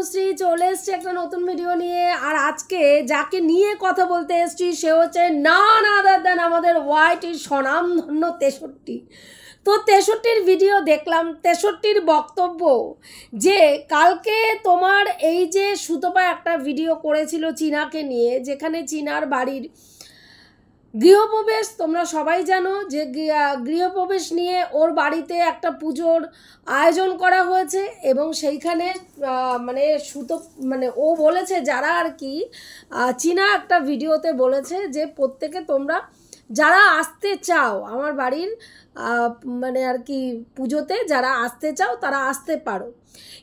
তনুশ্রী চলে এসছে একটা নতুন ভিডিও নিয়ে। আর আজকে যাকে নিয়ে কথা বলতে এসছি সে হচ্ছে নান আদার দ্যান আমাদের ওয়াইটির স্বনামধন্য 63। তো 63-র ভিডিও দেখলাম, 63-র বক্তব্য যে কালকে তোমার এই যে সুতপা একটা ভিডিও করেছিল চীনাকে নিয়ে, যেখানে চীনার বাড়ির গৃহপ্রবেশ, তোমরা সবাই জানো যে গৃহপ্রবেশ নিয়ে ওর বাড়িতে একটা পুজোর আয়োজন করা হয়েছে এবং সেইখানে মানে ও বলেছে যারা আর কি চীনা একটা ভিডিওতে বলেছে যে প্রত্যেকে তোমরা যারা আসতে চাও আমার বাড়ির মানে আর কি পুজোতে যারা আসতে চাও তারা আসতে পারো।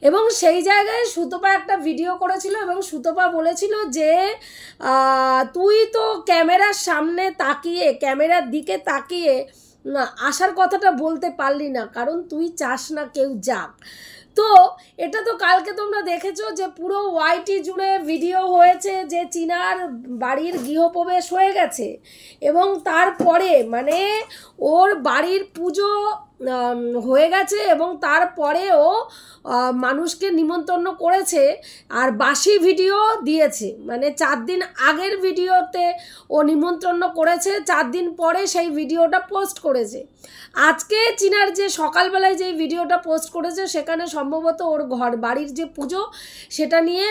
এবং সেই জায়গায় সুতপা একটা ভিডিও করেছিল এবং সুতপা বলেছিল যে তুই তো ক্যামেরার সামনে তাকিয়ে, ক্যামেরার দিকে তাকিয়ে আসার কথাটা বলতে পারলি না, কারণ তুই চাস না কেউ যাক। তো এটা তো কালকে তোমরা দেখেছো যে পুরো ওয়াইটি জুড়ে ভিডিও হয়েছে যে চীনার বাড়ির গৃহপ্রবেশ হয়ে গেছে এবং তারপরে মানে ওর বাড়ির পুজো হয়ে গেছে এবং তারপরেও মানুষকে নিমন্ত্রণ করেছে আর বাসি ভিডিও দিয়েছে। মানে 4 দিন আগের ভিডিওতে ও নিমন্ত্রণ করেছে, 4 দিন পরে সেই ভিডিওটা পোস্ট করেছে। আজকে চীনার যে সকালবেলায় যে ভিডিওটা পোস্ট করেছে সেখানে সম্ভবত ওর বাড়ির যে পুজো সেটা নিয়ে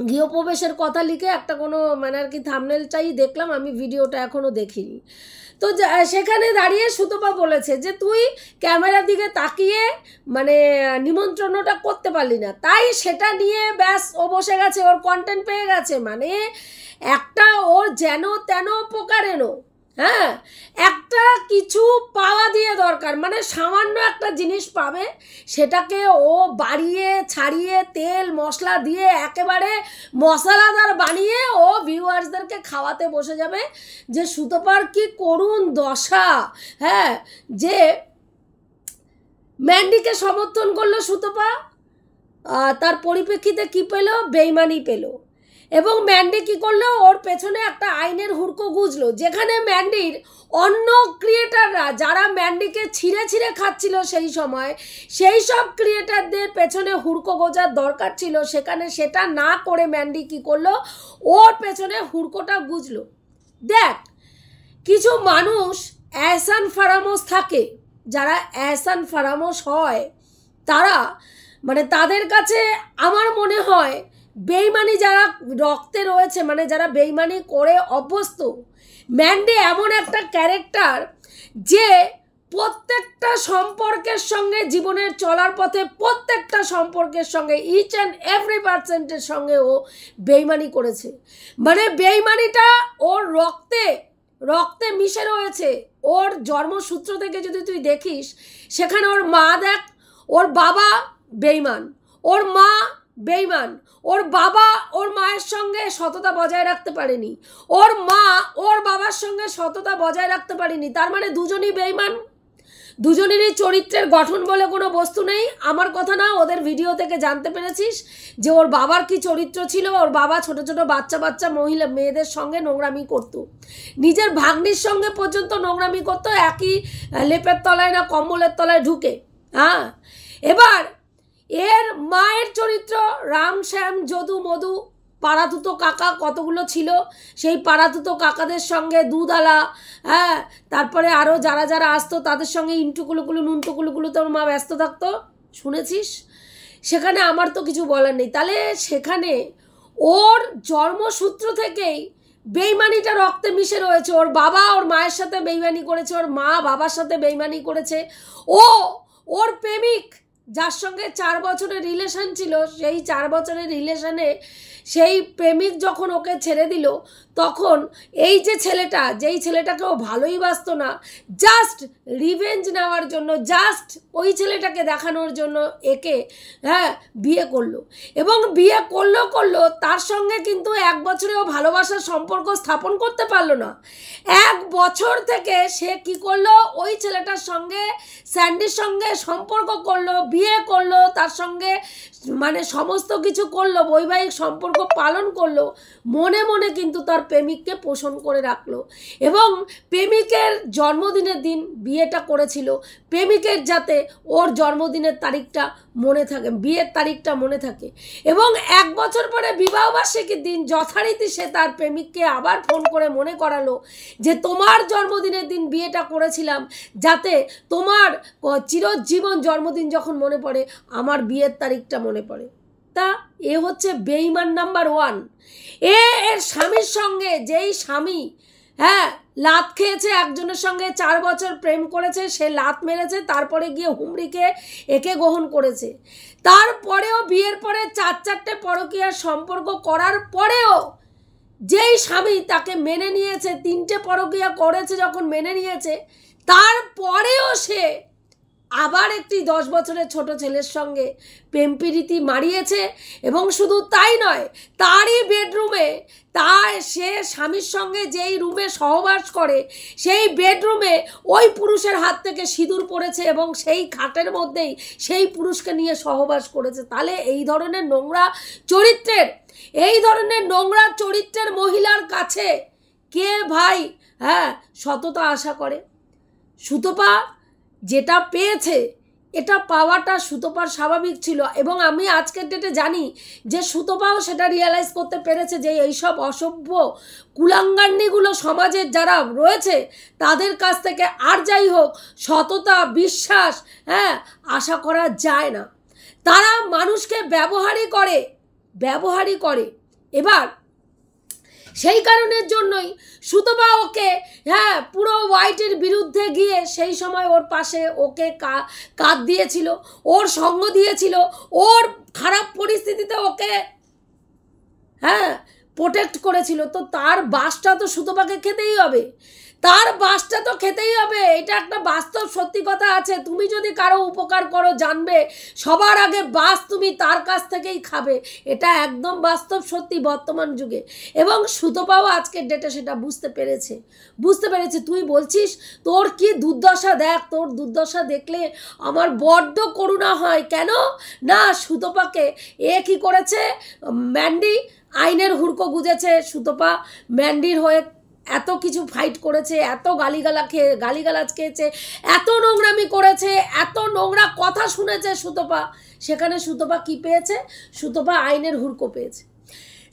গৃহপ্রবেশের কথা লিখে একটা কোনো মানে আর কি থাম্বনেলটাই দেখলাম, আমি ভিডিওটা এখনও দেখিনি। তো সেখানে দাঁড়িয়ে সুতপা বলেছে যে তুই ক্যামেরার দিকে তাকিয়ে মানে নিমন্ত্রণটা করতে পারলি না, তাই সেটা নিয়ে ব্যাস ও বসে গেছে, ওর কন্টেন্ট পেয়ে গেছে। মানে একটা ওর যেন তেন প্রকারেণ হ্যাঁ একটা কিছু পাওয়া দিয়ে দরকার, মানে সামান্য একটা জিনিস পাবে সেটাকে ও বাড়িয়ে ছাড়িয়ে তেল মশলা দিয়ে একেবারে মশলাদার বানিয়ে ও ভিউয়ার্সদেরকে খাওয়াতে বসে যাবে। যে সুতপার কি করুণ দশা, হ্যাঁ যে ম্যান্ডিকে সমর্থন করলো সুতপা, তার পরিপ্রেক্ষিতে কি পেল? বেইমানি পেল। এবং ম্যান্ডি কী করলো? ওর পেছনে একটা আইনের হুড়কো গুজলো, যেখানে ম্যান্ডির অন্য ক্রিয়েটাররা যারা ম্যান্ডিকে ছিঁড়ে ছিঁড়ে খাচ্ছিল সেই সময়, সেই সব ক্রিয়েটারদের পেছনে হুড়কো গোজার দরকার ছিল, সেখানে সেটা না করে ম্যান্ডি কী করলো? ওর পেছনে হুড়কোটা গুজলো। দেখ, কিছু মানুষ অ্যাসান ফারামোস থাকে, যারা অ্যাসান ফারামোস হয় তারা মানে তাদের কাছে আমার মনে হয় বেইমানি যারা রক্তে রয়েছে, মানে যারা বেইমানি করে অভ্যস্ত। ম্যান্ডি এমন একটা ক্যারেক্টার যে প্রত্যেকটা সম্পর্কের সঙ্গে জীবনের চলার পথে প্রত্যেকটা সম্পর্কের সঙ্গে ইচ অ্যান্ড এভরি পার্সেন্টের সঙ্গে ও বেইমানি করেছে। মানে বেইমানিটা ওর রক্তে রক্তে মিশে রয়েছে। ওর জন্মসূত্র থেকে যদি তুই দেখিস সেখানে ওর মা দেখ, ওর বাবা বেইমান, ওর মা বেইমান, ওর বাবা ওর মায়ের সঙ্গে সততা বজায় রাখতে পারেনি, ওর মা ওর বাবার সঙ্গে সততা বজায় রাখতে পারেনি। তার মানে দুজনই বেইমান, দুজনেরই চরিত্রের গঠন বলে কোনো বস্তু নেই। আমার কথা না, ওদের ভিডিও থেকে জানতে পেরেছিস যে ওর বাবার কি চরিত্র ছিল। ওর বাবা ছোট ছোট বাচ্চা বাচ্চা মহিলা মেয়েদের সঙ্গে নোংরামি করতো, নিজের ভাগ্নির সঙ্গে পর্যন্ত নোংরামি করতো, একই লেপের তলায় না কম্বলের তলায় ঢুকে। হ্যাঁ, এবার এর মায়ের চরিত্র রাম শ্যাম যদু মধু পাড়াতুতো কাকা কতগুলো ছিল, সেই পাড়াতুতো কাকাদের সঙ্গে দুধালা, হ্যাঁ তারপরে আরও যারা যারা আসতো তাদের সঙ্গে ইন্টুকুলুকুলু নুনটুকুলুকুলু তোর মা ব্যস্ত থাকতো, শুনেছিস? সেখানে আমার তো কিছু বলার নেই। তাহলে সেখানে ওর জন্মসূত্র থেকেই বেইমানিটা রক্তে মিশে রয়েছে। ওর বাবা ওর মায়ের সাথে বেইমানি করেছে, ওর মা বাবার সাথে বেইমানি করেছে। ওর প্রেমিক যার সঙ্গে 4 বছরের রিলেশন ছিল, সেই 4 বছরের রিলেশনে সেই প্রেমিক যখন ওকে ছেড়ে দিল, তখন এই যে ছেলেটা, যেই ছেলেটাকে ও ভালোই বাসতো না, জাস্ট রিভেঞ্জ নেওয়ার জন্য, জাস্ট ওই ছেলেটাকে দেখানোর জন্য একে বিয়ে করলো। এবং বিয়ে করলো তার সঙ্গে কিন্তু 1 বছরে ও ভালোবাসার সম্পর্ক স্থাপন করতে পারলো না। 1 বছর থেকে সে কি করলো? ওই ছেলেটার সঙ্গে, স্যান্ডির সঙ্গে সম্পর্ক করলো, বিয়ে করলো, তার সঙ্গে মানে সমস্ত কিছু করলো, বৈবাহিক সম্পর্ক পালন করলো, মনে মনে কিন্তু তার প্রেমিককে পোষণ করে রাখলো এবং প্রেমিকের জন্মদিনের দিন বিয়েটা করেছিল, প্রেমিকের যাতে ওর জন্মদিনের তারিখটা মনে থাকে, বিয়ের তারিখটা মনে থাকে। এবং 1 বছর পরে বিবাহবার্ষিকীর দিন যথারীতি সে তার প্রেমিককে আবার ফোন করে মনে করালো যে তোমার জন্মদিনের দিন বিয়েটা করেছিলাম, যাতে তোমার চিরজীবন জন্মদিন যখন মনে পড়ে আমার বিয়ের তারিখটা মনে পড়ে। তা এ হচ্ছে বেঈমান নাম্বার 1। এর স্বামীর সঙ্গে, যেই স্বামী লাত খেয়েছে, একজনের সঙ্গে 4 বছর প্রেম করেছে, সে লাত মেরেছে, তারপরে গিয়ে হুমড়িকে একে গ্রহণ করেছে, তারপরেও বিয়ের পরে 4-4টে পরকীয়ার সম্পর্ক করার পরেও যেই স্বামী তাকে মেনে নিয়েছে, 3টে পরকীয়া করেছে যখন মেনে নিয়েছে, তারপরেও সে আবার একটি 10 বছরের ছোট ছেলের সঙ্গে প্রেম প্রীতি মারিয়েছে। এবং শুধু তাই নয়, তারই বেডরুমে সে স্বামীর সঙ্গে যেই রুমে সহবাস করে সেই বেডরুমে ওই পুরুষের হাত থেকে সিঁদুর পড়েছে এবং সেই খাটের মধ্যেই সেই পুরুষকে নিয়ে সহবাস করেছে। তাহলে এই ধরনের নোংরা চরিত্রের মহিলার কাছে কে ভাই সততা আশা করে? সুতপা যেটা পেয়েছে, এটা পাওয়াটা সুতপার স্বাভাবিক ছিল এবং আমি আজকের ডেটে জানি যে সুতপাও সেটা রিয়েলাইজ করতে পেরেছে যে এইসব অসভ্য কুলাঙ্গান্নিগুলো সমাজের যারা রয়েছে তাদের কাছ থেকে আর যাই হোক সততা, বিশ্বাস আশা করা যায় না। তারা মানুষকে ব্যবহারই করে। এবার সেই কারণের জন্যই সুতপা ওকে পুরো ওয়াইটির বিরুদ্ধে গিয়ে সেই সময় ওর পাশে ওকে কাঁধ দিয়েছিল, ওর সঙ্গ দিয়েছিল, ওর খারাপ পরিস্থিতিতে ওকে প্রোটেক্ট করেছিল। তো তার বাসটা তো সুতপাকে খেতেই হবে, এটা একটা বাস্তব সত্যি কথা আছে। তুমি যদি কারো উপকার করো, জানবে সবার আগে বাস তুমি তার কাছ থেকেই খাবে, এটা একদম বাস্তব সত্যি বর্তমান যুগে। এবং সুতপাও আজকের ডেটে সেটা বুঝতে পেরেছে। তুই বলছিস তোর কি দুর্দশা, দেখ তোর দুর্দশা দেখলে আমার বড্ড করুণা হয়। কেন না, সুতপাকে কি করেছে, ম্যান্ডি আইনের হুড়কো গুজেছে। সুতপা ম্যান্ডির হয়ে এত কিছু ফাইট করেছে, এত গালিগালাজ খেয়েছে, এত নোংরামি করেছে, এত নোংরা কথা শুনেছে সুতপা। সেখানে সুতপা কি পেয়েছে? সুতপা আইনের হুড়কো পেয়েছে।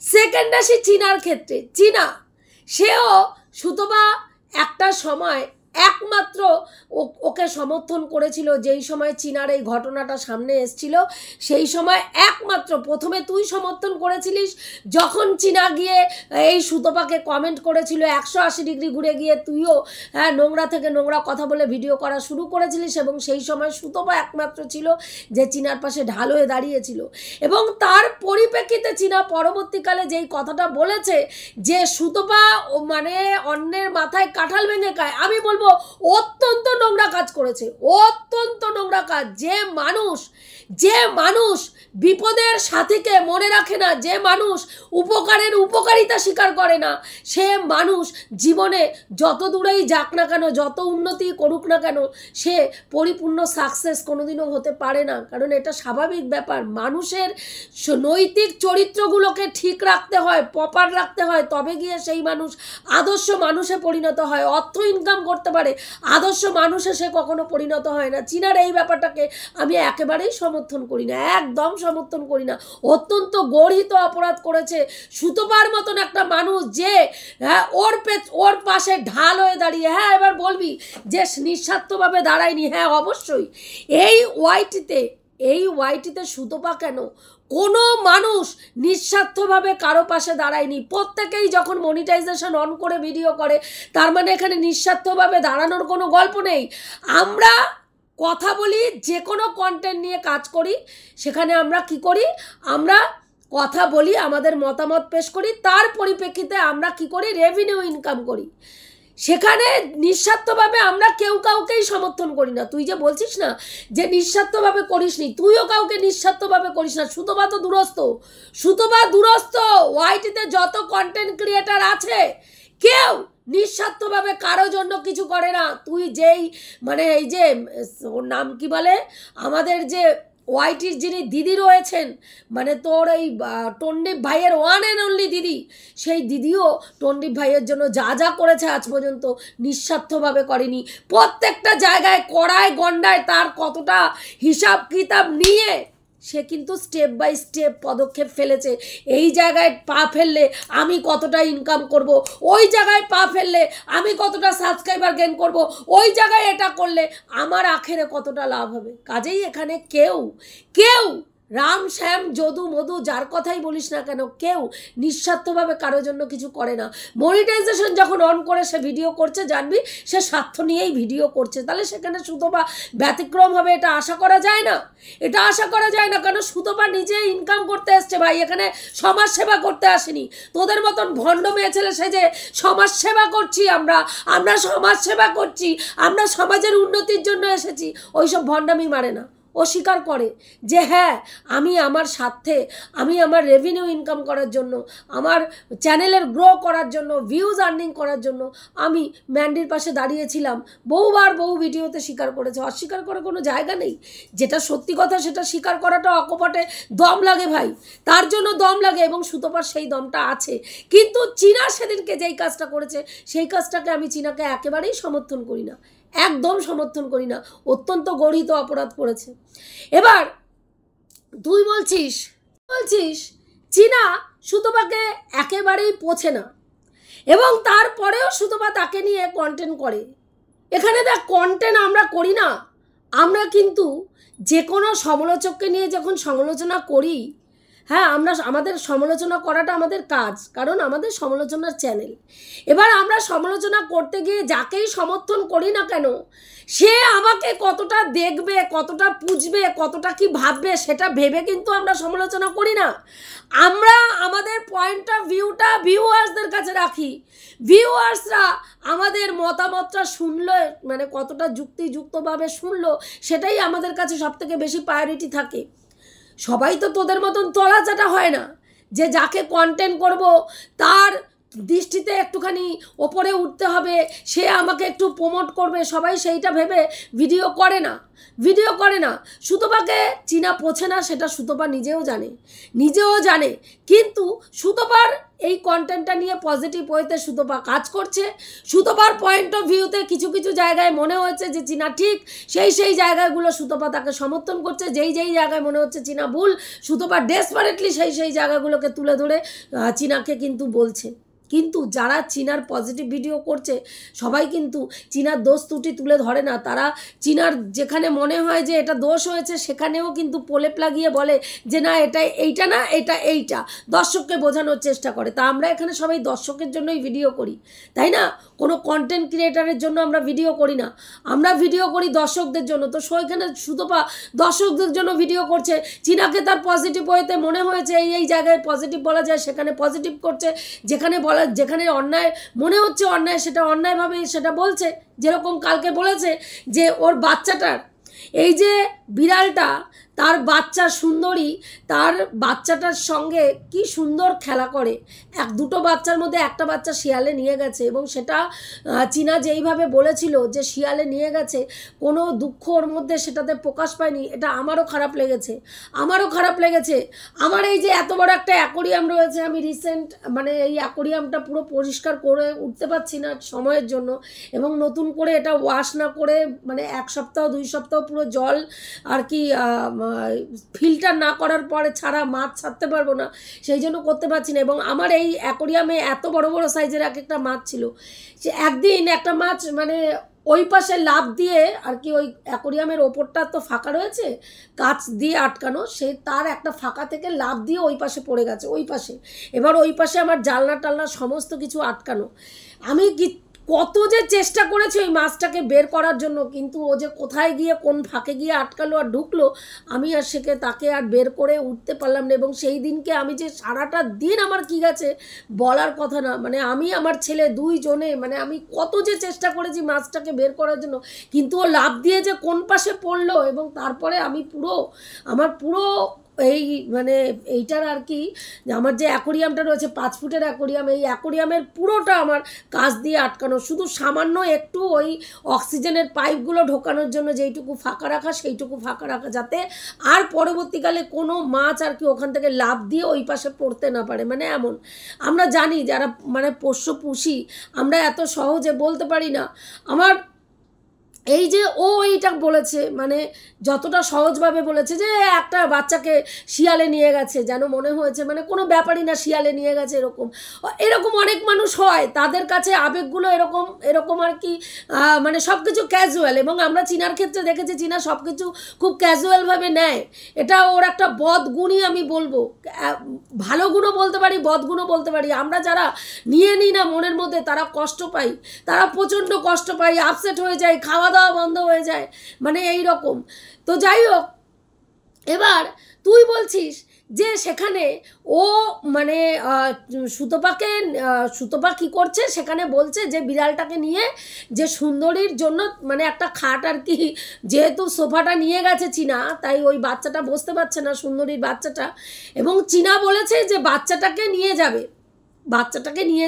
সেকেন্ড আসি চীনার ক্ষেত্রে। চীনা সেও সুতপা একটা সময় একমাত্র ওকে সমর্থন করেছিল। যেই সময় চীনার এই ঘটনাটা সামনে এসেছিল সেই সময় একমাত্র প্রথমে তুই সমর্থন করেছিলিস, যখন চীনা গিয়ে এই সুতপাকে কমেন্ট করেছিল 180 ডিগ্রি ঘুরে গিয়ে তুইও নোংরা থেকে নোংরা কথা বলে ভিডিও করা শুরু করেছিলিস এবং সেই সময় সুতপা একমাত্র ছিল যে চীনার পাশে ঢাল হয়ে দাঁড়িয়েছিল। এবং তার পরিপ্রেক্ষিতে চীনা পরবর্তীকালে যেই কথাটা বলেছে যে সুতপা মানে অন্যের মাথায় কাঁঠাল ভেঙে খায়, আমি বলবো অত্যন্ত নোংরা কাজ করেছে, অত্যন্ত নোংরা কাজ। যে মানুষ বিপদের সাথীকে মনে রাখে না, যে মানুষ উপকারের উপকারিতা স্বীকার করে না, সে মানুষ জীবনে যত দূরেই যাক না কেন, যত উন্নতি করুক না কেন, সে পরিপূর্ণ সাকসেস কোনোদিনও হতে পারে না। কারণ এটা স্বাভাবিক ব্যাপার, মানুষের নৈতিক চরিত্রগুলোকে ঠিক রাখতে হয়, প্রপার রাখতে হয়, তবে গিয়ে সেই মানুষ আদর্শ মানুষে পরিণত হয়। অর্থ ইনকাম করতে পারে, আদর্শ মানুষে সে কখনো পরিণত হয় না। চীনার এই ব্যাপারটাকে আমি একেবারেই সমর্থন করি না, একদম সমর্থন করি না। অত্যন্ত গর্হিত অপরাধ করেছে সুতপার মতন একটা মানুষ, যে ওর পাশে ঢাল হয়ে দাঁড়িয়ে। এবার বলবি যে নিঃস্বার্থভাবে দাঁড়ায়নি, অবশ্যই এই ওয়াইটিতে সুতপা কেন, কোনো মানুষ নিঃস্বার্থভাবে কারো পাশে দাঁড়ায়নি। প্রত্যেকেই যখন মনিটাইজেশন অন করে ভিডিও করে, তার মানে এখানে নিঃস্বার্থভাবে দাঁড়ানোর কোনো গল্প নেই। আমরা কথা বলি, যে কোনো কন্টেন্ট নিয়ে কাজ করি, সেখানে আমরা কি করি, আমরা কথা বলি, আমাদের মতামত পেশ করি, তার পরিপ্রেক্ষিতে আমরা কি করি, রেভিনিউ ইনকাম করি। সেখানে নিঃস্বার্থভাবে আমরা কেউ কাউকেই সমর্থন করি না। তুই যে বলছিস না যে নিঃস্বার্থভাবে করিস নি, তুইও কাউকে নিঃস্বার্থভাবে করিস না। সুতপা তো দূরস্থ। ওয়াইটিতে যত কন্টেন্ট ক্রিয়েটার আছে কেউ নিঃস্বার্থভাবে কারো জন্য কিছু করে না। তুই যেই মানে এই যে ওর নাম কি বলে, আমাদের যে ওয়াইটির যিনি দিদি রয়েছেন, মানে তোর এই টন্ডিপ ভাইয়ের ওয়ান অ্যান্ড অনলি দিদি, সেই দিদিও টন্ডিপ ভাইয়ের জন্য যা যা করেছে আজ পর্যন্ত নিঃস্বার্থভাবে করেনি। প্রত্যেকটা জায়গায় কড়ায় গন্ডায় তার কতটা হিসাব কিতাব নিয়ে সে কিন্তু স্টেপ বাই স্টেপ পদক্ষেপ ফেলেছে। এই জায়গায় পা ফেললে আমি কতটা ইনকাম করব, ওই জায়গায় পা ফেললে আমি কতটা সাবস্ক্রাইবার গেইন করব, ওই জায়গায় এটা করলে আমার আখেরে কতটা লাভ হবে। কাজেই এখানে কেউ রাম শ্যাম যদু মধু যার কথাই বলিস না কেন, কেউ নিঃস্বার্থভাবে কারোর জন্য কিছু করে না। মনিটাইজেশন যখন অন করে সে ভিডিও করছে, জানবি সে স্বার্থ নিয়েই ভিডিও করছে। তাহলে সেখানে সুতপা ব্যতিক্রম হবে এটা আশা করা যায় না, এটা আশা করা যায় না। কারণ সুতপা নিজে ইনকাম করতে এসছে ভাই, এখানে সমাজ সেবা করতে আসেনি। তোদের মতন ভণ্ড মেয়ে ছেলে সেজে সমাজ সেবা করছি, আমরা সমাজ সেবা করছি, আমরা সমাজের উন্নতির জন্য এসেছি, ওইসব ভণ্ডামি মারে না। ও স্বীকার করে যে হ্যাঁ, আমি আমার স্বার্থে, আমি আমার রেভিনিউ ইনকাম করার জন্য, আমার চ্যানেলের গ্রো করার জন্য, ভিউজ আর্নিং করার জন্য আমি ম্যান্ডির পাশে দাঁড়িয়েছিলাম। বহুবার বহু ভিডিওতে স্বীকার করেছে, অস্বীকার করার কোনো জায়গা নেই। যেটা সত্যি কথা সেটা স্বীকার করাটা অকপটে দম লাগে ভাই, তার জন্য দম লাগে, এবং সুতপার সেই দমটা আছে। কিন্তু চীনা সেদিনকে যেই কাজটা করেছে সেই কাজটাকে আমি চীনাকে একেবারেই সমর্থন করি না, একদম সমর্থন করি না। অত্যন্ত গর্হিত অপরাধ করেছে। এবার তুই বলছিস চীনা সুতপাকে একেবারেই পোছে না, এবং তারপরেও সুতপা তাকে নিয়ে কন্টেন্ট করে। এখানে দেখ, কন্টেন্ট আমরা করি না, আমরা কিন্তু যে কোনো সমালোচককে নিয়ে যখন সমালোচনা করি, হ্যাঁ, আমাদের সমালোচনা করাটা আমাদের কাজ, কারণ আমাদের সমালোচনার চ্যানেল। এবার আমরা সমালোচনা করতে গিয়ে যাকেই সমর্থন করি না কেন, সে আমাকে কতটা দেখবে, কতটা পুজবে, কতটা কি ভাববে, সেটা ভেবে কিন্তু আমরা সমালোচনা করি না। আমরা আমাদের পয়েন্ট অফ ভিউটা ভিউয়ার্সদের কাছে রাখি। ভিউয়ার্সরা আমাদের মতামতটা শুনলো, মানে কতটা যুক্তিযুক্তভাবে শুনলো, সেটাই আমাদের কাছে সবথেকে বেশি প্রায়োরিটি থাকে। সবাই তো তোদের মতন তলাচাটা হয় না যে যাকে কন্টেন্ট করব তার দৃষ্টিতে একটুখানি ওপরে উঠতে হবে, সে আমাকে একটু প্রমোট করবে, সবাই সেইটা ভেবে ভিডিও করে না। সুতপাকে চীনা পোছে না, সেটা সুতপা নিজেও জানে। কিন্তু সুতপার এই কন্টেন্টটা নিয়ে পজিটিভ ওয়েতে সুতপা কাজ করছে। সুতপার পয়েন্ট অফ ভিউতে কিছু জায়গায় মনে হচ্ছে যে চীনা ঠিক, সেই জায়গাগুলো সুতপা তাকে সমর্থন করছে। যেই জায়গায় মনে হচ্ছে চীনা ভুল, সুতপা ডেসপারেটলি সেই জায়গাগুলোকে তুলে ধরে চীনাকে কিন্তু বলছে। কিন্তু যারা চীনার পজিটিভ ভিডিও করছে সবাই কিন্তু চীনার দোষ ত্রুটি তুলে ধরে না। তারা চীনার যেখানে মনে হয় যে এটা দোষ হয়েছে সেখানেও কিন্তু প্রলেপ লাগিয়ে বলে যে না, এটা এইটা না, এইটা, দর্শককে বোঝানোর চেষ্টা করে। তা আমরা এখানে সবাই দর্শকের জন্যই ভিডিও করি, তাই না? কোনো কন্টেন্ট ক্রিয়েটারের জন্য আমরা ভিডিও করি না, আমরা ভিডিও করি দর্শকদের জন্য। তো সেখানে সুতপা দর্শকদের জন্য ভিডিও করছে। চীনাকে তার পজিটিভ ওয়েতে মনে হয়েছে এই জায়গায় পজিটিভ বলা যায়, সেখানে পজিটিভ করছে। যেখানে অন্যায় মনে হচ্ছে অন্যায়, সেটা অন্যায়ভাবে সেটা বলছে। যেরকম কালকে বলেছে যে ওর বাচ্চাটার, এই যে বিড়ালটা, তার বাচ্চা সুন্দরী, তার বাচ্চাটার সঙ্গে কি সুন্দর খেলা করে। দুটো বাচ্চার মধ্যে একটা বাচ্চা শিয়ালে নিয়ে গেছে, এবং সেটা চীনা যেইভাবে বলেছিল যে শিয়ালে নিয়ে গেছে, কোনো দুঃখ ওর মধ্যে সেটাতে প্রকাশ পায়নি। এটা আমারও খারাপ লেগেছে। আমার এই যে এত বড় একটা অ্যাকোরিয়াম রয়েছে, আমি রিসেন্ট মানে এই অ্যাকোরিয়ামটা পুরো পরিষ্কার করে উঠতে পারছি না সময়ের জন্য, এবং নতুন করে এটা ওয়াশ না করে মানে 1 সপ্তাহ 2 সপ্তাহ পুরো জল আর কি ফিল্টার না করার পরে ছাড়া মাছ ছাড়তে পারবো না, সেই জন্য করতে পারছি না। এবং আমার এই অ্যাকোরিয়ামে এত বড় সাইজের একটা মাছ ছিল, সে একদিন একটা মাছ মানে ওই পাশে লাফ দিয়ে আর কি, ওই অ্যাকোরিয়ামের ওপরটা তো ফাঁকা রয়েছে, কাঁচ দিয়ে আটকানো, সে তার একটা ফাঁকা থেকে লাফ দিয়ে ওই পাশে পড়ে গেছে, ওই পাশে। এবার ওই পাশে আমার জানলা টালনা সমস্ত কিছু আটকানো। আমি কত যে চেষ্টা করেছি ওই মাছটাকে বের করার জন্য, কিন্তু ও যে কোথায় গিয়ে কোন ফাঁকে গিয়ে আটকালো আর ঢুকলো, আমি আর তাকে আর বের করে উঠতে পারলাম না। এবং সেই দিনকে আমি যে সারাটা দিন আমার কি গেছে বলার কথা না, মানে আমি আমার ছেলে দুইজনে, মানে আমি কত যে চেষ্টা করেছি মাছটাকে বের করার জন্য, কিন্তু ও লাফ দিয়ে যে কোন পাশে পড়লো, এবং তারপরে আমি আমার পুরো এই মানে এইটার আর কি, আমার যে অ্যাকোরিয়ামটা রয়েছে 5 ফুটের অ্যাকোরিয়াম, এই অ্যাকোরিয়ামের পুরোটা আমার কাঁচ দিয়ে আটকানো, শুধু সামান্য একটু ওই অক্সিজেনের পাইপগুলো ঢোকানোর জন্য যেইটুকু ফাঁকা রাখা সেইটুকু ফাঁকা রাখা, যাতে আর পরবর্তীকালে কোনো মাছ আর কি ওখান থেকে লাফ দিয়ে ওই পাশে পড়তে না পারে। মানে এমন আমরা জানি যারা মানে পোষ্য পুষি আমরা এত সহজে বলতে পারি না। আমার এই যে ও এইটা বলেছে মানে যতটা সহজভাবে বলেছে যে একটা বাচ্চাকে শিয়ালে নিয়ে গেছে, যেন মনে হয়েছে মানে কোনো ব্যাপারই না, শিয়ালে নিয়ে গেছে, এরকম এরকম অনেক মানুষ হয়, তাদের কাছে আবেগগুলো এরকম এরকম আর কি মানে সব কিছু ক্যাজুয়াল। এবং আমরা চীনার ক্ষেত্রে দেখেছি চীনা সব কিছু খুব ক্যাজুয়ালভাবে নেয়, এটা ওর একটা বদগুণই আমি বলবো, ভালো গুণও বলতে পারি বদগুণও বলতে পারি। আমরা যারা নিয়ে নিই না মনের মধ্যে তারা কষ্ট পাই, তারা প্রচণ্ড কষ্ট পাই, আপসেট হয়ে যায়, খাওয়া দাওয়া বন্ধ হয়ে যায়, মানে এই রকম। তো যাই হোক, এবার তুই বলছিস যে সেখানে ও মানে সুতপা কী করছে সেখানে বলছে যে বিড়ালটাকে নিয়ে যে সুন্দরীর জন্য মানে একটা খাট আর কি, যেহেতু সোফাটা নিয়ে গেছে চীনা তাই ওই বাচ্চাটা বসতে পারছে না, সুন্দরীর বাচ্চাটা, এবং চীনা বলেছে যে বাচ্চাটাকে নিয়ে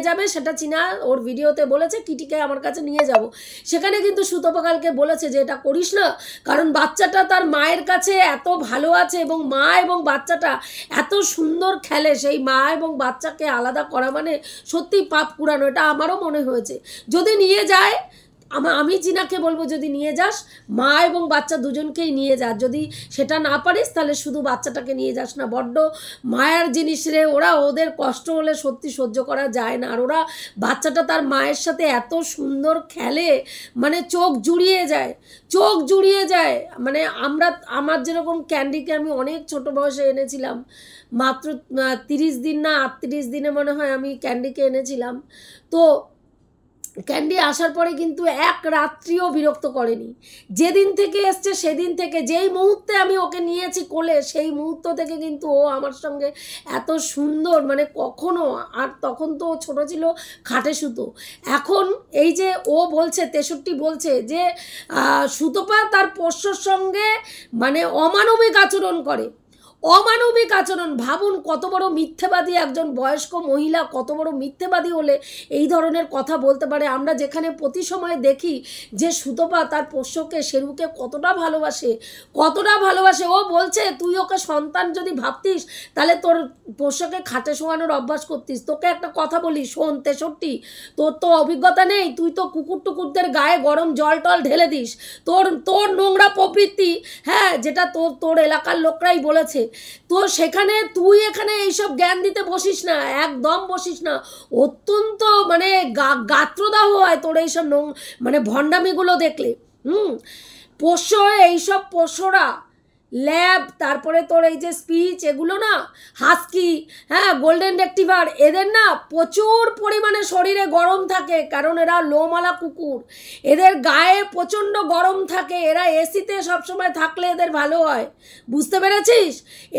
যাবে, সেটা চীনা ওর ভিডিওতে বলেছে কিটিকে আমার কাছে নিয়ে যাব। সেখানে কিন্তু সুতপা কালকে বলেছে যে এটা করিস না, কারণ বাচ্চাটা তার মায়ের কাছে এত ভালো আছে এবং মা এবং বাচ্চাটা এত সুন্দর খেলে, সেই মা এবং বাচ্চাকে আলাদা করা মানে সত্যিই পাপ পুরানো, এটা আমারও মনে হয়েছে। যদি নিয়ে যায় আমি চীনাকে বলবো যদি নিয়ে যাস মা এবং বাচ্চা দুজনকেই নিয়ে যা, যদি সেটা না পারিস তাহলে শুধু বাচ্চাটাকে নিয়ে যাস না, বড্ড মায়ের জিনিস রে, ওরা ওদের কষ্ট হলে সত্যি সহ্য করা যায় না, আর ওরা বাচ্চাটা তার মায়ের সাথে এত সুন্দর খেলে মানে চোখ জুড়িয়ে যায়। মানে আমার যেরকম ক্যান্ডিকে আমি অনেক ছোট বয়সে এনেছিলাম, মাত্র 30 দিন না 38 দিনে মনে হয় আমি ক্যান্ডিকে এনেছিলাম। তো ক্যান্ডি আসার পরে কিন্তু এক রাত্রিও বিরক্ত করেনি, যেদিন থেকে এসছে সেদিন থেকে, যেই মুহূর্তে আমি ওকে নিয়েছি কোলে সেই মুহূর্ত থেকে কিন্তু ও আমার সঙ্গে এত সুন্দর মানে কখনো, আর তখন তো ও ছোটো ছিল খাটে শুতো। এখন এই যে ও বলছে 63 বলছে যে সুতপা তার পোষ্যর সঙ্গে মানে অমানবিক আচরণ করে, ভাবুন কত বড় মিথ্যেবাদী একজন বয়স্ক মহিলা, কত বড় মিথ্যেবাদী হলে এই ধরনের কথা বলতে পারে। আমরা যেখানে প্রতি সময় দেখি যে সুতপা তার পোষ্যকে শেরুকে কতটা ভালোবাসে, ও বলছে তুই ওকে সন্তান যদি ভাবতিস তাহলে তোর পোষ্যকে খাটে শোয়ানোর অভ্যাস করতিস। তোকে একটা কথা বলি শোন 63, তোর তো অভিজ্ঞতা নেই, তুই তো কুকুর টুকুরদের গায়ে গরম জল টল ঢেলে দিস, তোর নোংরা প্রবৃত্তি, হ্যাঁ যেটা তোর এলাকার লোকরাই বলেছে। তো সেখানে তুই এখানে এইসব জ্ঞান দিতে বসিস না, একদম বসিস না, অত্যন্ত মানে গাত্রদাহ হয় তোর এইসব মানে ভণ্ডামিগুলো দেখলে। পোষ্য এইসব পোষ্যরা ল্যাব, তারপরে তোর এই যে স্পিচ, এগুলো না হাস্কি, হ্যাঁ গোল্ডেন রেক্টিভার, এদের না প্রচুর পরিমাণে শরীরে গরম থাকে, কারণ এরা লোমালা কুকুর, এদের গায়ে প্রচণ্ড গরম থাকে, এরা এসিতে সবসময় থাকলে এদের ভালো হয়, বুঝতে পেরেছিস?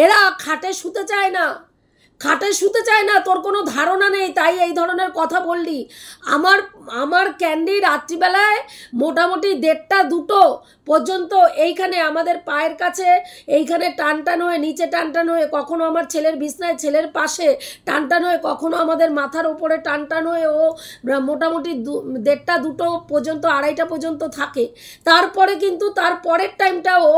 এরা খাটে শুতে চায় না, তোর কোনো ধারণা নেই, তাই এই ধরনের কথা বললি। আমার ক্যান্ডি রাত্রিবেলায় মোটামুটি 1:30-2 পর্যন্ত এইখানে আমাদের পায়ের কাছে এইখানে টান হয়ে নিচে টান হয়ে, কখনো আমার ছেলের বিছনায় ছেলের পাশে টান হয়ে, কখনো আমাদের মাথার উপরে টান হয়ে ও মোটামুটি 1:30-2 পর্যন্ত 2:30 পর্যন্ত থাকে। তারপরে কিন্তু তার পরের টাইমটা ও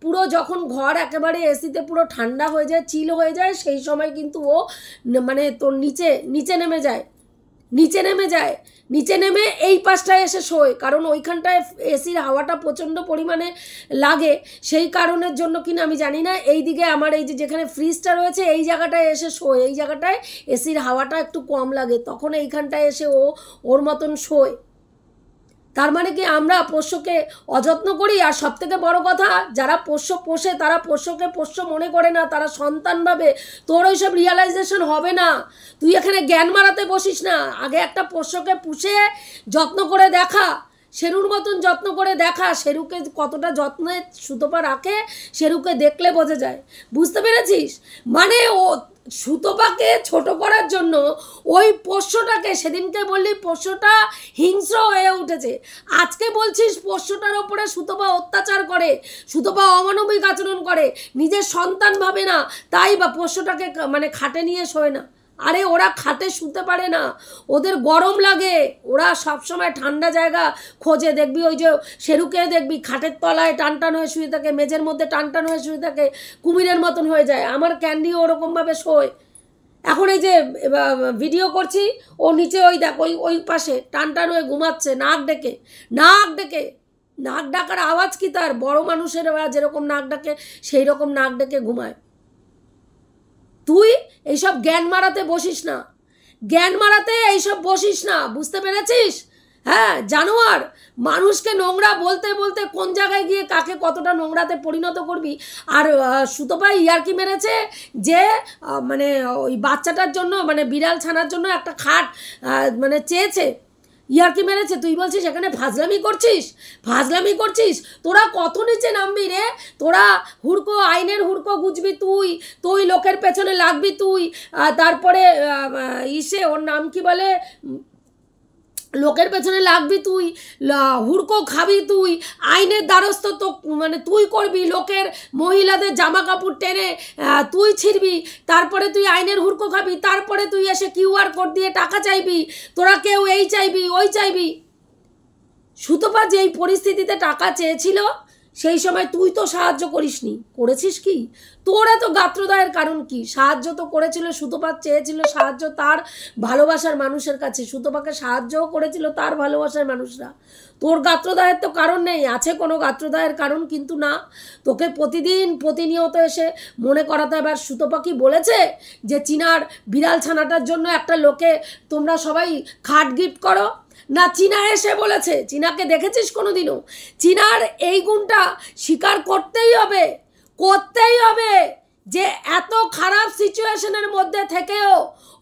পুরো যখন ঘর একেবারে এসিতে পুরো ঠান্ডা হয়ে যায়, চিল হয়ে যায়, সেই সময় কিন্তু ও মানে তোর নিচে নেমে যায়, নিচে নেমে এই পাশটায় এসে শোয়, কারণ ওইখানটায় এসির হাওয়াটা প্রচণ্ড পরিমাণে লাগে, সেই কারণের জন্য কিনা আমি জানি না। এই দিকে আমার এই যেখানে ফ্রিজটা রয়েছে এই জায়গাটায় এসে শোয়, এই জায়গাটায় এসির হাওয়াটা একটু কম লাগে, তখন এইখানটায় এসে ওর মতন শোয়। তার মানে কি আমরা পোষ্যকে অযত্ন করি? আর সবথেকে বড় কথা, যারা পোষ্য পোষে তারা পোষ্যকে পোষ্য মনে করে না, তারা সন্তান ভাবে। তোর ওইসব রিয়ালাইজেশন হবে না, তুই এখানে জ্ঞান মারাতে বসিস না। আগে একটা পোষ্যকে পুষে যত্ন করে দেখা, শেরুর মতন যত্ন করে দেখা, শেরুকে কতটা যত্নে সুতপা রাখে শেরুকে দেখলে বোঝা যায়, বুঝতে পেরেছিস? মানে ও সুতপাকে ছোট করার জন্য ওই পোষ্যটাকে, সেদিনকে বললি পোষ্যটা হিংস্র হয়ে উঠেছে, আজকে বলছিস পোষ্যটার ওপরে সুতপা অত্যাচার করে, সুতপা অমানবিক আচরণ করে, নিজের সন্তান ভাবে না, তাই বা পোষ্যটাকে মানে খাটে নিয়ে শোয় না। আরে ওরা খাটে শুতে পারে না, ওদের গরম লাগে, ওরা সবসময় ঠান্ডা জায়গা খোঁজে। দেখবি ওই যে শেরুকে দেখবি খাটের তলায় টান টান হয়ে শুয়ে থাকে, মেঝের মধ্যে টান টান হয়ে শুয়ে থাকে, কুমিরের মতন হয়ে যায়। আমার ক্যান্ডিও ওরকমভাবে শোয়। এখন এই যে ভিডিও করছি, ও নিচে ওই দেখ ওই ওই পাশে টান টান হয়ে ঘুমাচ্ছে, নাক ডেকে। নাক ডাকার আওয়াজ কি তার? বড় মানুষের যেরকম নাক ডাকে সেই রকম নাক ডেকে ঘুমায়। তুই এইসব জ্ঞান মারাতে বসিস না, এইসব বসিস না, বুঝতে পেরেছিস? হ্যাঁ, জানোয়ার। মানুষকে নোংরা বলতে বলতে কোন জায়গায় গিয়ে কাকে কতটা নোংরাতে পরিণত করবি। আর সুতপাই ইয়ার্কি মেরেছে যে মানে ওই বাচ্চাটার জন্য, মানে বিড়াল ছানার জন্য একটা খাট মানে চেয়েছে, ইয়ার্কি মেরেছে। তুই বলছিস এখানে ফাজলামি করছিস। তোরা কত নিচে নামবি রে? তোরা আইনের হুড়কো গুজবি, তুই লোকের পেছনে লাগবি, তারপরে ওর নাম কি বলে, লোকের পেছনে লাগবি, তুই হুড়কো খাবি, তুই আইনের দ্বারস্থ তো মানে তুই করবি, লোকের মহিলাদের জামা কাপড় টেনে তুই ছিড়বি, তারপরে তুই আইনের হুড়কো খাবি, তারপরে তুই এসে কিউআর কোড দিয়ে টাকা চাইবি, তোরা কেউ এই চাইবি ওই চাইবি। সুতপা যেই পরিস্থিতিতে টাকা চেয়েছিল সেই সময় তুই তো সাহায্য করিসনি, করেছিস কি? তোর এত গাত্রদায়ের কারণ কি? সাহায্য তো করেছিল, সুতপা চেয়েছিল সাহায্য তার ভালোবাসার মানুষের কাছে, সুতপাকে সাহায্যও করেছিল তার ভালোবাসার মানুষরা। তোর গাত্রদায়ের তো কারণ নেই, আছে কোনো গাত্রদায়ের কারণ কিন্তু না। তোকে প্রতিনিয়ত এসে মনে করাতে। এবার সুতপা কি বলেছে যে চীনার বিড়াল ছানাটার জন্য একটা লোকে তোমরা সবাই খাট গিফট করো? না, চীনা এসে বলেছে। চীনাকে দেখেছিস কোনোদিনও? চীনার এই গুণটা স্বীকার করতেই হবে যে এত খারাপ সিচুয়েশনের মধ্যে থেকেও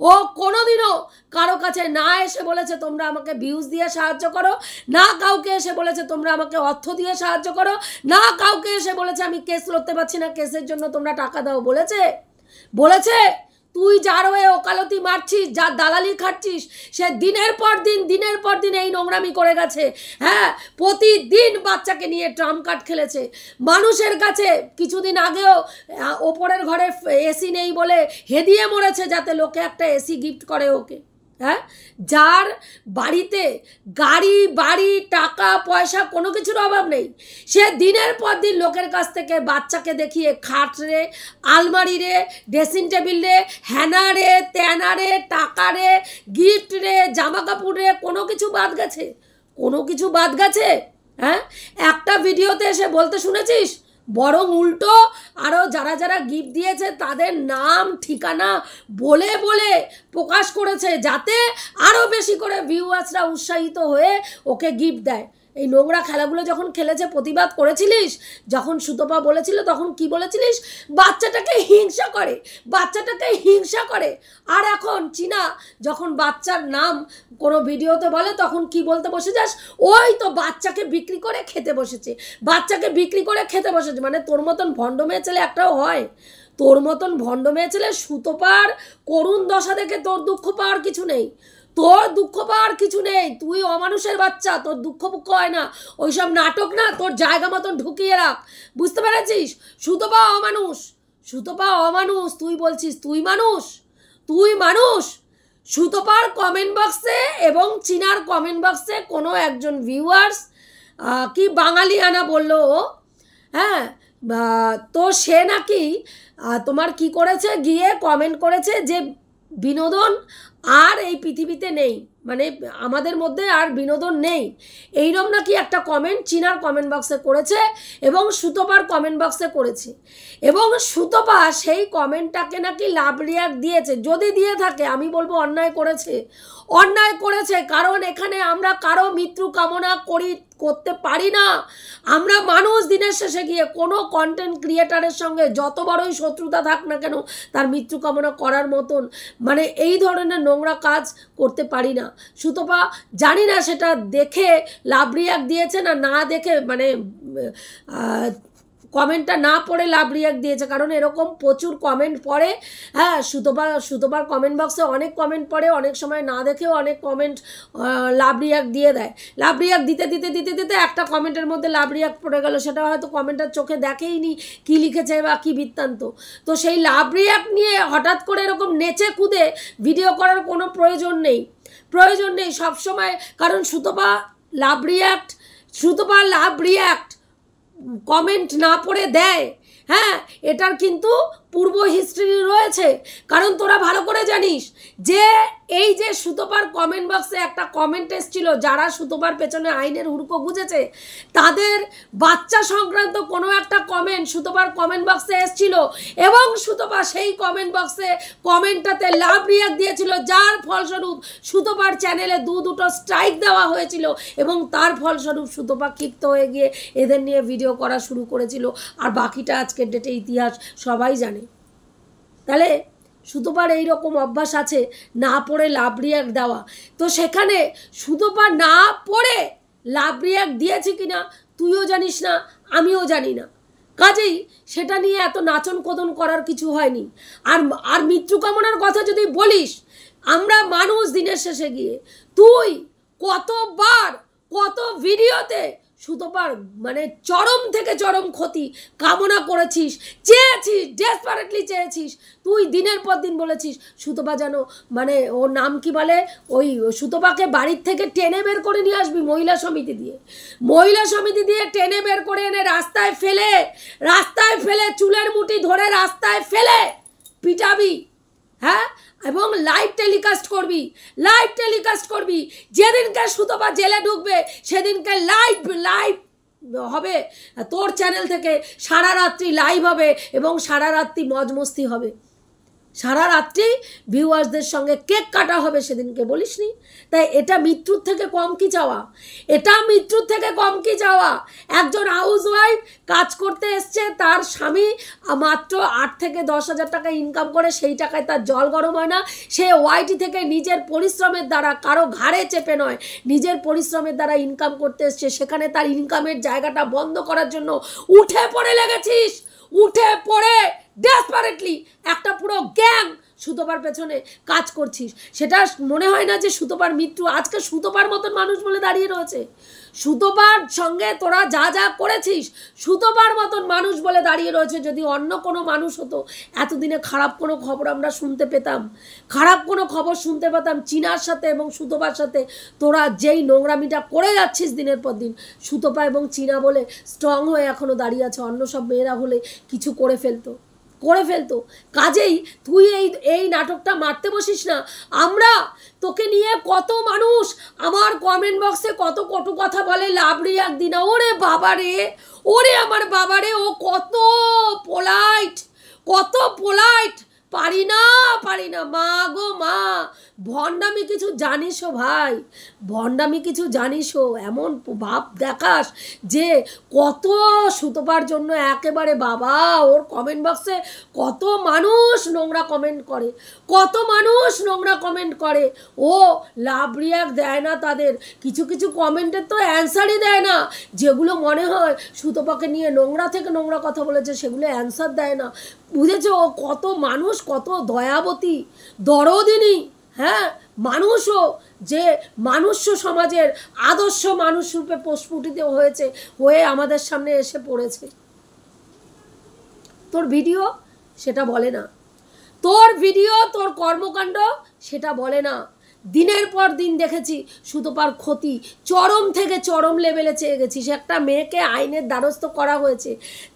ও কোনোদিনও কারো কাছে না এসে বলেছে তোমরা আমাকে ভিউজ দিয়ে সাহায্য করো, না কাউকে এসে বলেছে তোমরা আমাকে অর্থ দিয়ে সাহায্য করো, না কাউকে এসে বলেছে আমি কেস লড়তে পারছি না, কেসের জন্য তোমরা টাকা দাও। বলেছে? তুই যার হয়ে ওকালতি মারছিস, যার দালালি খাচ্ছিস, সে দিনের পর দিন এই নোংরামি করে গেছে। হ্যাঁ, প্রতিদিন বাচ্চাকে নিয়ে ট্রাম্প কার্ড খেলেছে মানুষের কাছে। কিছুদিন আগেও ওপরের ঘরে এসি নেই বলে হেদিয়ে মরেছে যাতে লোকে একটা এসি গিফট করে ওকে। হ্যাঁ, যার বাড়িতে গাড়ি বাড়ি টাকা পয়সা কোনো কিছুর অভাব নেই, সে দিনের পর দিন লোকের কাছ থেকে বাচ্চাকে দেখিয়ে খাট রে, আলমারি রে, ড্রেসিং টেবিল রে, হ্যানা রে, ত্যানা রে, টাকা রে, গিফট রে, জামা কাপড় রে, কোনো কিছু বাদ গেছে? হ্যাঁ, একটা ভিডিওতে এসে বলতে শুনেছিস? বরং উল্টো আরও যারা গিফট দিয়েছে তাদের নাম ঠিকানা বলে প্রকাশ করেছে যাতে আরও বেশি করে ভিউয়ার্সরা উৎসাহিত হয়ে ওকে গিফট দেয়। এই নোংরা খেলাগুলো যখন খেলেছে প্রতিবাদ করেছিলিস, যখন সুতপা বলেছিল তখন কি বলেছিলিস? বাচ্চাটাকে হিংসা করে। আর এখন চীনা যখন বাচ্চার নাম কোনো ভিডিওতে বলে তখন কি বলতে বসে যাস? ওই তো বাচ্চাকে বিক্রি করে খেতে বসেছে। মানে তোর মতন ভণ্ড মেয়ে ছেলে একটাও হয়? তোর মতন ভণ্ড মেয়ে ছেলে সুতপার করুণ দশা দেখে তোর দুঃখ পাওয়ার কিছু নেই। তুই অমানুষের বাচ্চা, তোর দুঃখ হয় না। ওইসব নাটক না, তোর জায়গা মতন ঢুকিয়ে রাখ, বুঝতে পেরেছিস? সুতপা অমানুষ। তুই বলছিস তুই মানুষ। সুতপার কমেন্ট বক্সে এবং চীনার কমেন্ট বক্সে কোনো একজন ভিউয়ার্স কি বাঙালিয়ানা বললো, হ্যাঁ, তো সে নাকি তোমার কি করেছে, গিয়ে কমেন্ট করেছে যে বিনোদন আর এই পৃথিবীতে নেই, মানে আমাদের মধ্যে আর বিনোদন নেই, এইরকম নাকি একটা কমেন্ট চীনার কমেন্ট বক্সে করেছে এবং সুতপার কমেন্ট বক্সে করেছে। এবং সুতপা সেই কমেন্টটাকে নাকি লাভ রিয়াক্ট দিয়েছে। যদি দিয়ে থাকে আমি বলবো অন্যায় করেছে, কারণ এখানে আমরা কারো মৃত্যু কামনা করতে পারি না। আমরা মানুষ, দিনের শেষে গিয়ে কোনো কন্টেন্ট ক্রিয়েটারের সঙ্গে যত বড়ই শত্রুতা থাক না কেন তার মৃত্যু কামনা করার মতন মানে এই ধরনের নোংরা কাজ করতে পারি না। সুতপা জানি না সেটা দেখে লাভ রিয়াক্ট দিয়েছে না দেখে মানে কমেন্টটা না পড়ে লাভ রিয়াক্ট দিয়েছে, কারণ এরকম প্রচুর কমেন্ট পড়ে। হ্যাঁ, সুতপার কমেন্ট বক্সে অনেক কমেন্ট পড়ে, অনেক সময় না দেখেও অনেক কমেন্ট লাভ রিয়াক্ট দিয়ে দেয়। লাভ রিয়াক্ট দিতে দিতে দিতে দিতে একটা কমেন্টের মধ্যে লাভ রিয়াক্ট পড়ে গেল, সেটা হয়তো কমেন্টার চোখে দেখেইনি কী লিখেছে বা কী বৃত্তান্ত। তো সেই লাভ রিয়াক্ট নিয়ে হঠাৎ করে এরকম নেচে কুদে ভিডিও করার কোনো প্রয়োজন নেই সবসময়। কারণ সুতপা লাভ রিয়াক্ট কমেন্ট না পড়ে দেয়, হ্যাঁ, এটার কিন্তু পূর্ব হিস্ট্রি রয়েছে। কারণ তোরা ভালো করে জানিস যে এই যে সুতপার কমেন্ট বক্সে একটা কমেন্ট এসেছিল, যারা সুতপার পেছনে আইনের হুড়কো গুঁজেছে তাদের বাচ্চা সংক্রান্ত কোনো একটা কমেন্ট সুতপার কমেন্ট বক্সে এসেছিল, এবং সুতপা সেই কমেন্ট বক্সে কমেন্টটাতে লাভ রিয়াক্ট দিয়েছিল, যার ফলস্বরূপ সুতপার চ্যানেলে দুটো স্ট্রাইক দেওয়া হয়েছিল, এবং তার ফলস্বরূপ সুতপা ক্ষিপ্ত হয়ে গিয়ে এদের নিয়ে ভিডিও করা শুরু করেছিল। আর বাকিটা আজকের ডেটে ইতিহাস সবাই জানে। তাহলে সুতপার এইরকম অভ্যাস আছে না পড়ে লাভ রিয়াক্ট দেওয়া। তো সেখানে সুতপা না পড়ে লাভ রিয়াক্ট দিয়েছে কিনা তুইও জানিস না, আমিও জানি না, কাজেই সেটা নিয়ে এত নাচন কোদন করার কিছু হয়নি। আর মৃত্যু কামনার কথা যদি বলিস, আমরা মানুষ দিনের শেষে গিয়ে তুই কতবার কত ভিডিওতে সুতপার মানে চরম থেকে চরম ক্ষতি কামনা করেছিস, চেয়েছিস, ডেসপারেটলি চেয়েছিস। তুই দিনের পর দিন বলেছিস সুতপা যেন মানে ওর নাম কি বলে, ওই সুতপাকে বাড়ির থেকে টেনে বের করে নিয়ে আসবি মহিলা সমিতি দিয়ে টেনে বের করে এনে রাস্তায় ফেলে চুলের মুঠি ধরে রাস্তায় ফেলে পিটাবি, হ্যাঁ, এবং লাইভ টেলিকাস্ট করবি। যেদিনকে সুতপা জেলে ঢুকবে সেদিনকে লাইভ হবে তোর চ্যানেল থেকে, সারা রাত্রি লাইভ হবে এবং সারা রাত্রি মজ মস্তি হবে, সারা রাত্রি ভিউয়ার্সদের সঙ্গে কেক কাটা হবে। সেদিনকে বলিসনি? তাই এটা মৃত্যুর থেকে কম কি চাওয়া? একজন হাউসওয়াইফ কাজ করতে এসছে, তার স্বামী মাত্র 8 থেকে 10,000 টাকা ইনকাম করে, সেই টাকায় তার জল গরম হয় না। সে ওয়াইটি থেকে নিজের পরিশ্রমের দ্বারা, কারো ঘাড়ে চেপে নয়, নিজের পরিশ্রমের দ্বারা ইনকাম করতে এসছে। সেখানে তার ইনকামের জায়গাটা বন্ধ করার জন্য উঠে পড়ে ডেসপারেটলি একটা পুরো গ্যাং সুতপার পেছনে কাজ করছিস। সেটা মনে হয় না যে সুতপার মৃত্যু আজকে সুতপার মতন মানুষ বলে দাঁড়িয়ে রয়েছে? সুতপার সঙ্গে তোরা যা যা করেছিস সুতপার মতন মানুষ বলে দাঁড়িয়ে রয়েছে। যদি অন্য কোনো মানুষ হতো এতদিনে খারাপ কোনো খবর আমরা শুনতে পেতাম, চীনার সাথে এবং সুতপার সাথে। তোরা যেই নোংরামিটা করে যাচ্ছিস দিনের পর দিন, সুতপা এবং চীনা বলে স্ট্রং হয়ে এখনও দাঁড়িয়ে আছে, অন্য সব মেয়েরা হলে কিছু করে ফেলতো। কাজেই তুই এই নাটকটা মারতে বসিস না। আমরা তোকে নিয়ে কত মানুষ আমার কমেন্ট বক্সে কত কটু কথা বলে, লাভ রিয়াক্ট দি না। ওরে আমার বাবারে, ও কত পোলাইট, পারি না মা গো মা। ভণ্ডামি কিছু জানিসও ভাই, এমন ভাব দেখাস যে কত সুতপার জন্য একেবারে বাবা। ওর কমেন্ট বক্সে কত মানুষ নোংরা কমেন্ট করে, ও লাভ রিয়াক্ট দেয় না। তাদের কিছু কমেন্টের তো অ্যান্সারই দেয় না, যেগুলো মনে হয় সুতপাকে নিয়ে নোংরা থেকে নোংরা কথা বলেছে সেগুলো অ্যান্সার দেয় না। বুঝেছো? ও কত মানুষ, কত দয়াবতী, দরদিনী, হ্যাঁ, মানুষও যে মানুষ্য সমাজের আদর্শ মানুষ রূপে প্রস্ফুটিত হয়ে আমাদের সামনে এসে পড়েছে। তোর ভিডিও সেটা বলে না, তোর কর্মকাণ্ড সেটা বলে না। দিনের পর দিন দেখেছি সুতপার ক্ষতি চরম থেকে চরম লেভেলে চেয়ে গেছিস। একটা মেয়েকে আইনের দ্বারস্থ করা হয়েছে,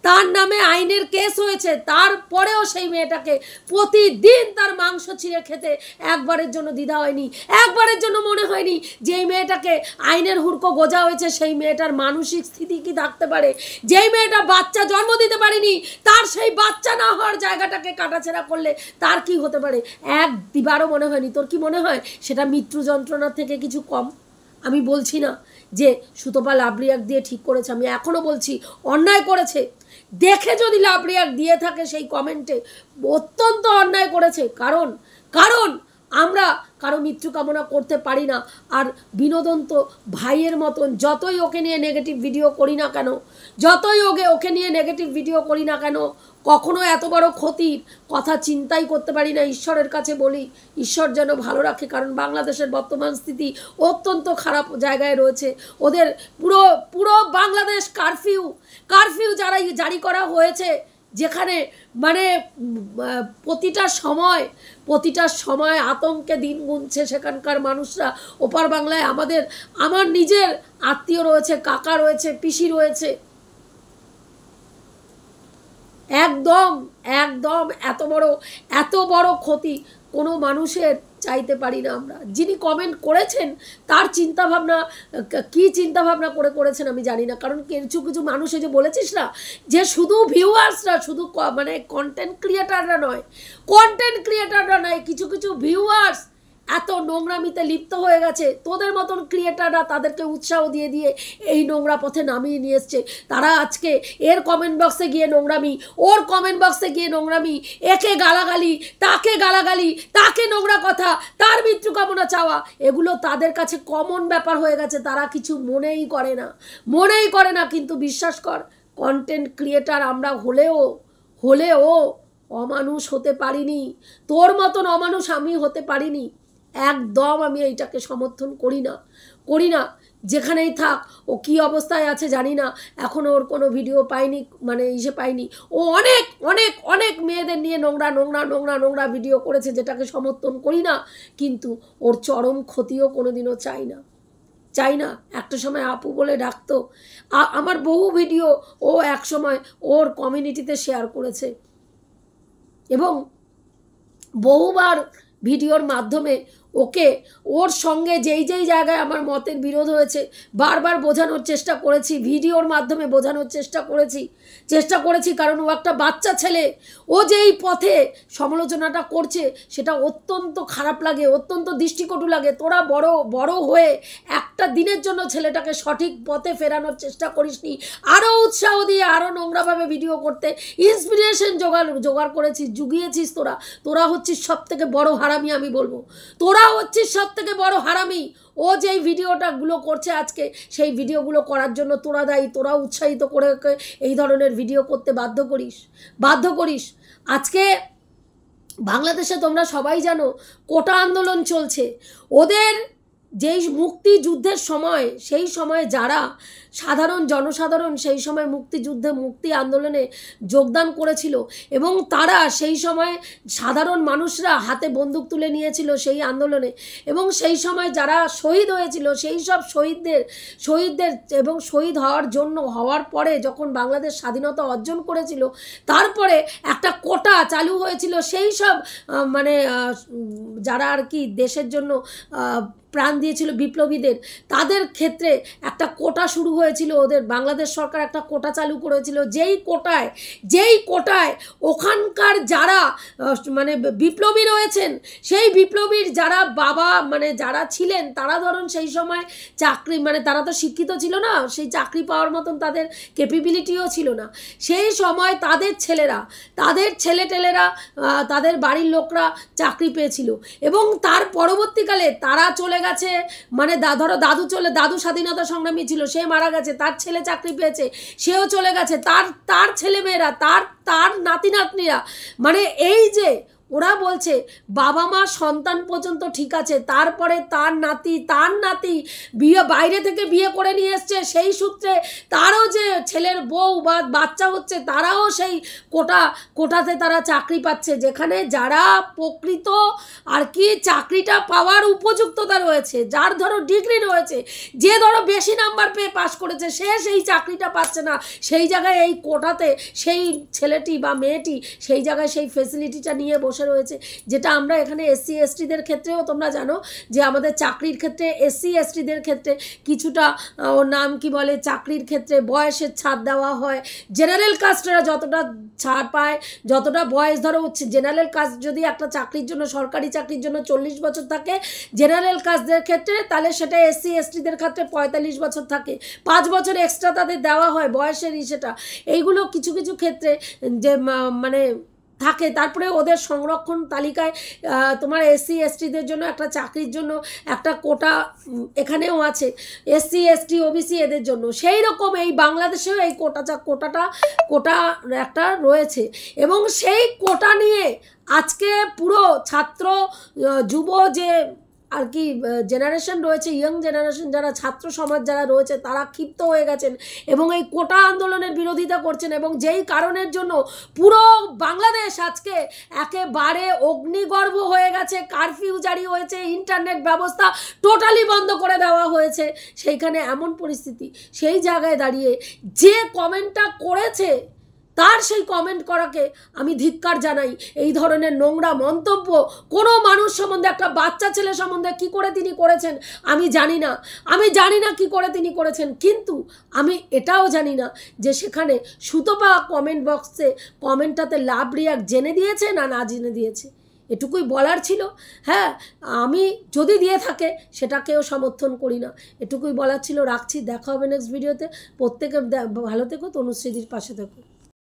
তার নামে আইনের কেস হয়েছে, তারপরেও সেই মেয়েটাকে প্রতিদিন তার মাংস ছিঁড়ে খেতে একবারের জন্য দ্বিধা হয়নি, একবারের জন্য মনে হয়নি যে এই মেয়েটাকে আইনের হুড়কো গোজা হয়েছে, সেই মেয়েটার মানসিক স্থিতি কি থাকতে পারে। যেই মেয়েটা বাচ্চা জন্ম দিতে পারেনি, তার সেই বাচ্চা না হওয়ার জায়গাটাকে কাটাছেড়া করলে তার কি হতে পারে, একবারও মনে হয়নি। তোর কি মনে হয় সেটা মৃত্যু যন্ত্রণা থেকে কিছু কম? আমি বলছি না যে সুতপা লাভ রিয়াক্ট দিয়ে ঠিক করেছে, আমি এখনও বলছি অন্যায় করেছে। দেখে যদি লাভ রিয়াক্ট দিয়ে থাকে সেই কমেন্টে, অত্যন্ত অন্যায় করেছে। কারণ আমরা কারো মৃত্যু কামনা করতে পারি না। আর বিনোদন তো ভাইয়ের মতন, যতই ওকে নিয়ে নেগেটিভ ভিডিও করি না কেন, যতই ওকে নিয়ে নেগেটিভ ভিডিও করি না কেন, কখনো এত বড় ক্ষতির কথা চিন্তাই করতে পারি না। ঈশ্বরের কাছে বলি ঈশ্বর যেন ভালো রাখে, কারণ বাংলাদেশের বর্তমান স্থিতি অত্যন্ত খারাপ জায়গায় রয়েছে। ওদের পুরো বাংলাদেশ কারফিউ জারি করা হয়েছে, যেখানে মানে প্রতিটা সময় আতঙ্কে দিন গুনছে সেখানকার মানুষরা। ওপার বাংলায় আমার নিজের আত্মীয় রয়েছে, কাকা রয়েছে, পিসি রয়েছে। একদম এত বড় ক্ষতি কোনো মানুষের চাইতে পারি না আমরা। যিনি কমেন্ট করেছেন তার চিন্তাভাবনা কি চিন্তাভাবনা করেছেন আমি জানি না, কারণ কিছু মানুষ যে বলেছিস না যে শুধু ভিউয়ার্সরা, শুধু মানে কন্টেন্ট ক্রিয়েটাররা নয়, কিছু ভিউয়ার্স এত নোংরামিতে লিপ্ত হয়ে গেছে, তোদের মতন ক্রিয়েটাররা তাদেরকে উৎসাহ দিয়ে এই নোংরা পথে নামিয়ে নিয়ে এসছে। তারা আজকে এর কমেন্ট বক্সে গিয়ে নোংরামি, ওর কমেন্ট বক্সে গিয়ে নোংরামি, একে গালাগালি, তাকে নোংরা কথা, তার মৃত্যু কামনা চাওয়া, এগুলো তাদের কাছে কমন ব্যাপার হয়ে গেছে। তারা কিছু মনেই করে না। কিন্তু বিশ্বাস কর, কন্টেন্ট ক্রিয়েটার আমরা হলেও অমানুষ হতে পারিনি, তোর মতন অমানুষ আমি হতে পারিনি। একদম আমি এইটাকে সমর্থন করি না। যেখানেই থাক, ও কি অবস্থায় আছে জানি না, এখনও ওর কোনো ভিডিও পাইনি, মানে পাইনি। ও অনেক মেয়েদের নিয়ে নোংরা ভিডিও করেছে, যেটাকে সমর্থন করি না, কিন্তু ওর চরম ক্ষতিও কোনোদিনও চাই না। একটা সময় আপু বলে ডাকতো, আমার বহু ভিডিও ও এক সময় ওর কমিউনিটিতে শেয়ার করেছে, এবং বহুবার ভিডিওর মাধ্যমে ওর সঙ্গে যেই জায়গায় আমার মতের বিরোধ হয়েছে বারবার বোঝানোর চেষ্টা করেছি, ভিডিওর মাধ্যমে বোঝানোর চেষ্টা করেছি। কারণ ও একটা বাচ্চা ছেলে, ও যেই পথে সমালোচনাটা করছে সেটা অত্যন্ত খারাপ লাগে, অত্যন্ত দৃষ্টিকটু লাগে। তোরা বড় হয়ে একটা দিনের জন্য ছেলেটাকে সঠিক পথে ফেরানোর চেষ্টা করিসনি, আরও উৎসাহ দিয়ে আরও নোংরাভাবে ভিডিও করতে ইন্সপিরেশন জোগাড় করেছিস, জুগিয়েছিস। তোরা হচ্ছিস সব থেকে বড় হারামি, আমি বলবো তোরা হচ্ছিস সব থেকে বড় হারামি। ও যেই ভিডিওটাগুলো করছে আজকে, সেই ভিডিওগুলো করার জন্য তোরা দায়ী। তোরা উৎসাহিত করে এই ধরনের ভিডিও করতে বাধ্য করিস। আজকে বাংলাদেশে তোমরা সবাই জানো কোটা আন্দোলন চলছে। ওদের যেই মুক্তিযুদ্ধের সময়, সেই সময় যারা জনসাধারণ সেই সময় মুক্তি আন্দোলনে যোগদান করেছিল, এবং তারা সেই সময় সাধারণ মানুষরা হাতে বন্দুক তুলে নিয়েছিল সেই আন্দোলনে, এবং সেই সময় যারা শহীদ হয়েছিল সেই সব শহীদদের এবং শহীদ হওয়ার পরে যখন বাংলাদেশ স্বাধীনতা অর্জন করেছিল, তারপরে একটা কোটা চালু হয়েছিল। সেই সব মানে যারা আর কি দেশের জন্য প্রাণ দিয়েছিল, বিপ্লবীদের, তাদের ক্ষেত্রে একটা কোটা শুরু হয়েছিল। ওদের বাংলাদেশ সরকার একটা কোটা চালু করেছিল, যেই কোটায় ওখানকার যারা মানে বিপ্লবী রয়েছেন, সেই বিপ্লবীর যারা বাবা মানে যারা ছিলেন, তারা ধরুন সেই সময় চাকরি, মানে তারা তো শিক্ষিত ছিল না, সেই চাকরি পাওয়ার মতন তাদের ক্যাপাবিলিটিও ছিল না। সেই সময় তাদের ছেলেটেলেরা, তাদের বাড়ির লোকরা চাকরি পেয়েছিল, এবং তার পরবর্তীকালে তারা চলে গেছে, মানে ধরো দাদু স্বাধীনতা সংগ্রামী ছিল, সে মারা গেছে, তার ছেলে চাকরি পেয়েছে, সেও চলে গেছে, তার ছেলেমেয়েরা, তার নাতি নাতনিরা, মানে এই যে ওরা বলছে বাবা মা সন্তান পর্যন্ত ঠিক আছে, তারপরে তার নাতি বাইরে থেকে বিয়ে করে নিয়ে এসছে, সেই সূত্রে তারও যে ছেলের বউ বা বাচ্চা হচ্ছে, তারাও সেই কোটাতে তারা চাকরি পাচ্ছে, যেখানে যারা প্রকৃত আর কি চাকরিটা পাওয়ার উপযুক্ততা রয়েছে, যার ধরো ডিগ্রি রয়েছে, যে ধরো বেশি নাম্বার পেয়ে পাশ করেছে, সে সেই চাকরিটা পাচ্ছে না। সেই জায়গায় এই কোটাতে সেই ছেলেটি বা মেয়েটি সেই জায়গায় সেই ফেসিলিটিটা নিয়ে বসে রয়েছে, যেটা আমরা এখানে এসসি এসটিদের ক্ষেত্রেও তোমরা জানো যে আমাদের চাকরির ক্ষেত্রে এসসি এসটিদের ক্ষেত্রে কিছুটা ওর নাম কি বলে, চাকরির ক্ষেত্রে বয়সের ছাড় দেওয়া হয়। জেনারেল কাস্টরা যতটা ছাড় পায়, যতটা বয়স ধরো হচ্ছে, জেনারেল কাস্ট যদি একটা চাকরির জন্য, সরকারি চাকরির জন্য 40 বছর থাকে জেনারেল কাস্টদের ক্ষেত্রে, তাহলে সেটা এসসি এসটিদের ক্ষেত্রে 45 বছর থাকে, 5 বছর এক্সট্রা তাদের দেওয়া হয় বয়সের সেটা। এইগুলো কিছু ক্ষেত্রে যে মানে থাকে, তারপরে ওদের সংরক্ষণ তালিকায় তোমার এসসি এসটিদের জন্য একটা চাকরির জন্য একটা কোটা এখানেও আছে, এসসি এসটি ওবিসি এদের জন্য। সেই রকম এই বাংলাদেশেও এই কোটা একটা রয়েছে, এবং সেই কোটা নিয়ে আজকে পুরো ছাত্র যুব যে আর কি জেনারেশন রয়েছে, ইয়ং জেনারেশন যারা ছাত্র সমাজ যারা রয়েছে, তারা ক্ষিপ্ত হয়ে গেছেন এবং এই কোটা আন্দোলনের বিরোধিতা করছেন, এবং যেই কারণের জন্য পুরো বাংলাদেশ আজকে একেবারে অগ্নিগর্ভ হয়ে গেছে, কারফিউ জারি হয়েছে, ইন্টারনেট ব্যবস্থা টোটালি বন্ধ করে দেওয়া হয়েছে। সেইখানে এমন পরিস্থিতি, সেই জায়গায় দাঁড়িয়ে যে কমেন্টটা করেছে তার সেই কমেন্ট করাকে আমি ধিক্কার জানাই। এই ধরনের নোংরা মন্তব্য কোনো মানুষ সম্বন্ধে, একটা বাচ্চা ছেলে সম্বন্ধে কি করে তিনি করেছেন আমি জানি না কি করে তিনি করেছেন, কিন্তু আমি এটাও জানি না যে সেখানে সুতপা কমেন্ট বক্সে কমেন্টটাতে লাভ রিয়াক্ট জেনে দিয়েছে না জেনে দিয়েছে, এটুকুই বলার ছিল। হ্যাঁ, আমি যদি দিয়ে থাকে সেটাকেও সমর্থন করি না, এটুকুই বলার ছিল। রাখছি, দেখা হবে নেক্সট ভিডিওতে। প্রত্যেকে ভালো থেকো, তনুশ্রীদির পাশে থেকো।